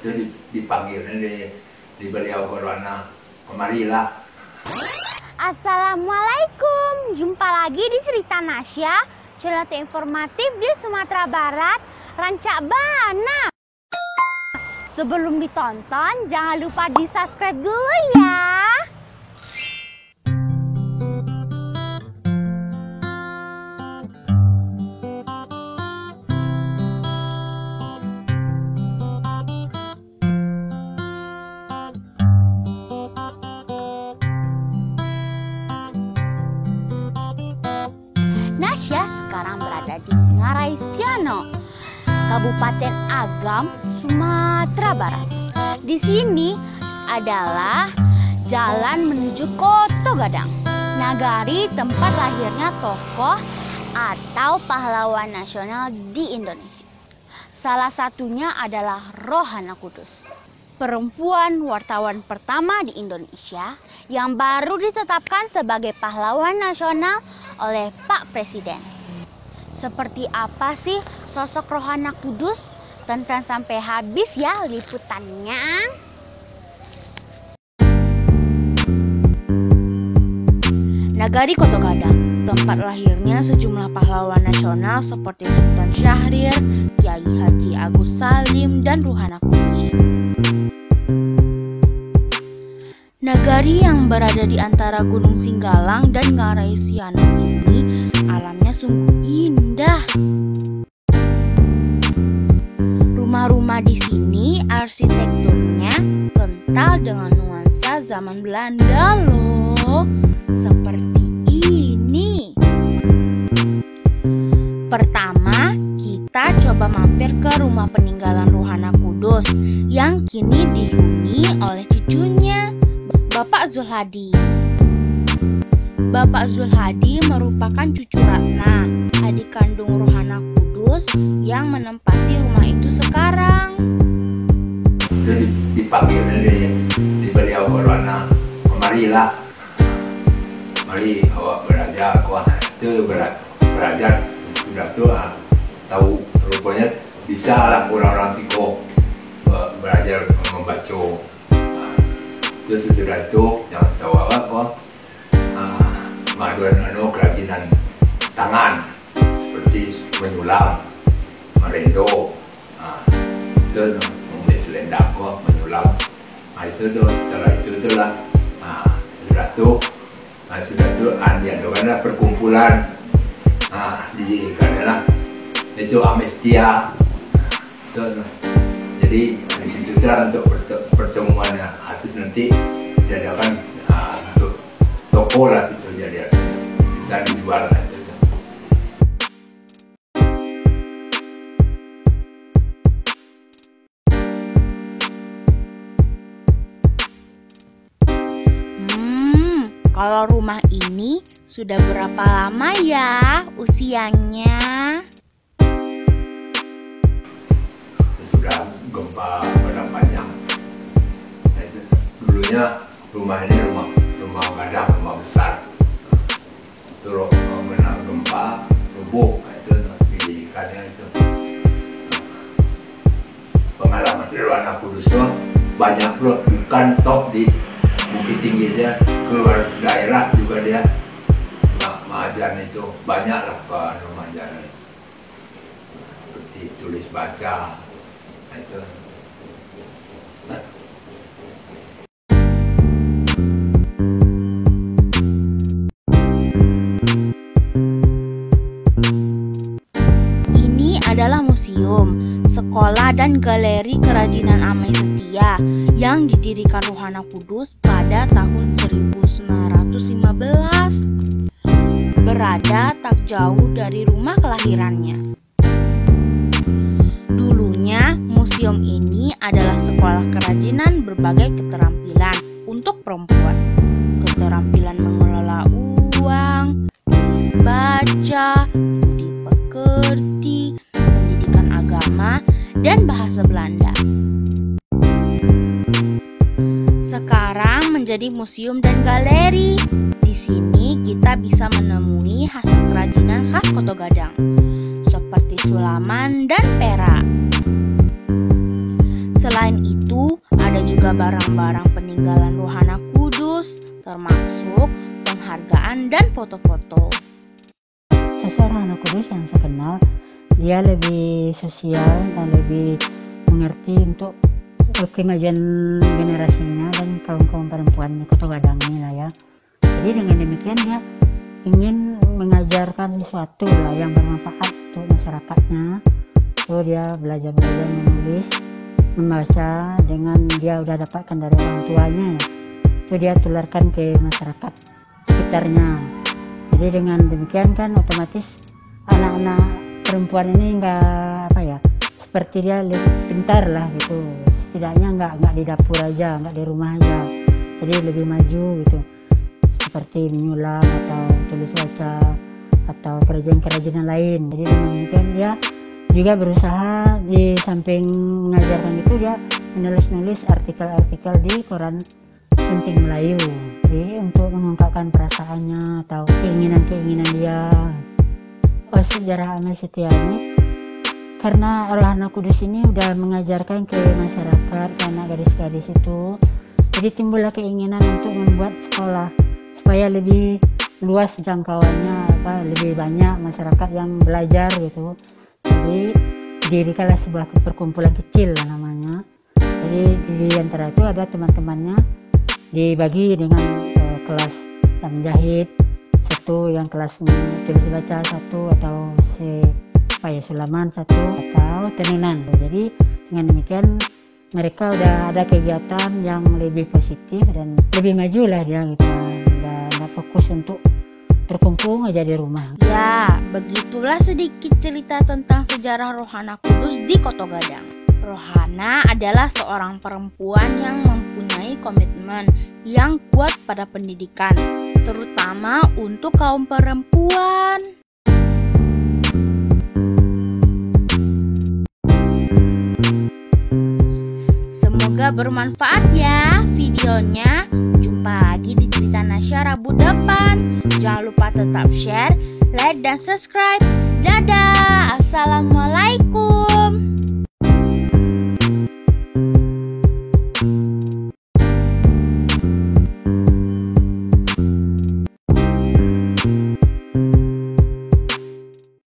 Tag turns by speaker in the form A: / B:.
A: Terus dipanggilnya di beliau corona, kemarilah.
B: Assalamualaikum, jumpa lagi di Cerita Nasya, channel informatif di Sumatera Barat, Rancak Bana. Sebelum ditonton, jangan lupa di subscribe dulu ya. Nasya sekarang berada di Ngarai Siano, Kabupaten Agam, Sumatera Barat. Di sini adalah jalan menuju Koto Gadang, nagari tempat lahirnya tokoh atau pahlawan nasional di Indonesia. Salah satunya adalah Rohana Kudus, perempuan wartawan pertama di Indonesia yang baru ditetapkan sebagai pahlawan nasional oleh Pak Presiden. Seperti apa sih sosok Rohana Kudus? Tonton sampai habis ya liputannya. Nagari Koto Gadang, tempat lahirnya sejumlah pahlawan nasional seperti Sultan Syahrir, Kiai Haji Agus Salim, dan Rohana Kudus. Nagari yang berada di antara Gunung Singgalang dan Ngarai Siano ini alamnya sungguh indah. Rumah-rumah di sini arsitekturnya kental dengan nuansa zaman Belanda loh, seperti ini. Pertama, kita coba mampir ke rumah peninggalan Rohana Kudus yang kini dihuni oleh cucunya, Bapak Zulhadi. Bapak Zulhadi merupakan cucu Ratna, adik kandung Rohana Kudus yang menempati rumah itu sekarang.
A: Terus dipanggilnya di beliau corona, kemarilah. Mari awak belajar, itu belajar sudah tuh tahu rupanya bisa lah orang-orang Siko belajar membaca. Terus sesudah itu yang tahu apa maduan kerajinan tangan seperti menyulam, merendo, itu menulis selendang menyulam. Itu tuh setelah itu tuh lah sudah tuh diadakanlah perkumpulan, didirikanlah itu Amestia. Jadi di situ untuk pertemuannya itu nanti diadakan untuk toko lah itu, jadi bisa dijual lah itu.
B: Kalau rumah ini sudah berapa lama ya usianya?
A: Sesudah gempa pada panjang. Dulunya rumah ini rumah gadang, rumah besar. Terus kena gempa, rubuh, itu didirikannya itu. Pengalaman di Rohana Kudus itu banyak loh, bukan top di Bukit Tinggi, dia keluar daerah juga dia mengajar itu banyak lah mengajar seperti tulis baca itu.
B: Ini adalah museum, sekolah dan galeri kerajinan Amai Setia yang didirikan Rohana Kudus pada tahun 1915. Berada tak jauh dari rumah kelahirannya. Dulunya museum ini adalah sekolah kerajinan berbagai keterampilan untuk perempuan. Keterampilan mengelola uang, tulis baca, budi pekerti, pendidikan agama, dan bahasa Belanda. Sekarang menjadi museum dan galeri. Di sini kita bisa menemui hasil kerajinan khas Koto Gadang, seperti sulaman dan perak. Selain itu, itu ada juga barang-barang peninggalan Rohana Kudus, termasuk penghargaan dan foto-foto.
C: Sosok Rohana Kudus yang saya kenal, dia lebih sosial dan lebih mengerti untuk kemajuan generasinya dan kaum perempuan Kota Gadang ini lah ya. Jadi dengan demikian dia ingin mengajarkan sesuatu lah yang bermanfaat untuk masyarakatnya. So dia belajar menulis, membaca dengan dia udah dapatkan dari orang tuanya ya. Itu dia tularkan ke masyarakat sekitarnya. Jadi dengan demikian kan otomatis anak-anak perempuan ini enggak seperti dia lebih pintar lah gitu. Setidaknya enggak di dapur aja, enggak di rumah aja. Jadi lebih maju gitu. Seperti menyulam atau tulis baca atau kerajinan lain. Jadi dengan demikian dia juga berusaha di samping mengajarkan itu dia menulis artikel-artikel di koran Sunting Melayu. Jadi untuk mengungkapkan perasaannya atau keinginan dia. Sejarah Ame Setia ini karena Rohana Kudus ini udah mengajarkan ke masyarakat, ke anak gadis-gadis itu, jadi timbullah keinginan untuk membuat sekolah supaya lebih luas jangkauannya, lebih banyak masyarakat yang belajar gitu. Jadi didirikanlah sebuah perkumpulan kecil namanya. Jadi di antara itu ada teman-temannya dibagi dengan kelas yang menjahit satu, yang kelas tulis baca satu, atau sulaman satu, atau tenunan. Jadi dengan demikian mereka udah ada kegiatan yang lebih positif dan lebih maju lah dia gitu. Dan fokus untuk terkungkung aja di rumah.
B: Ya, begitulah sedikit cerita tentang sejarah Rohana Kudus di Kota Gadang. Rohana adalah seorang perempuan yang mempunyai komitmen yang kuat pada pendidikan, terutama untuk kaum perempuan. Semoga bermanfaat ya videonya. Jumpa lagi di Cerita Nasya Rabu depan. Jangan lupa tetap share, like, dan subscribe. Dadah. Assalamualaikum.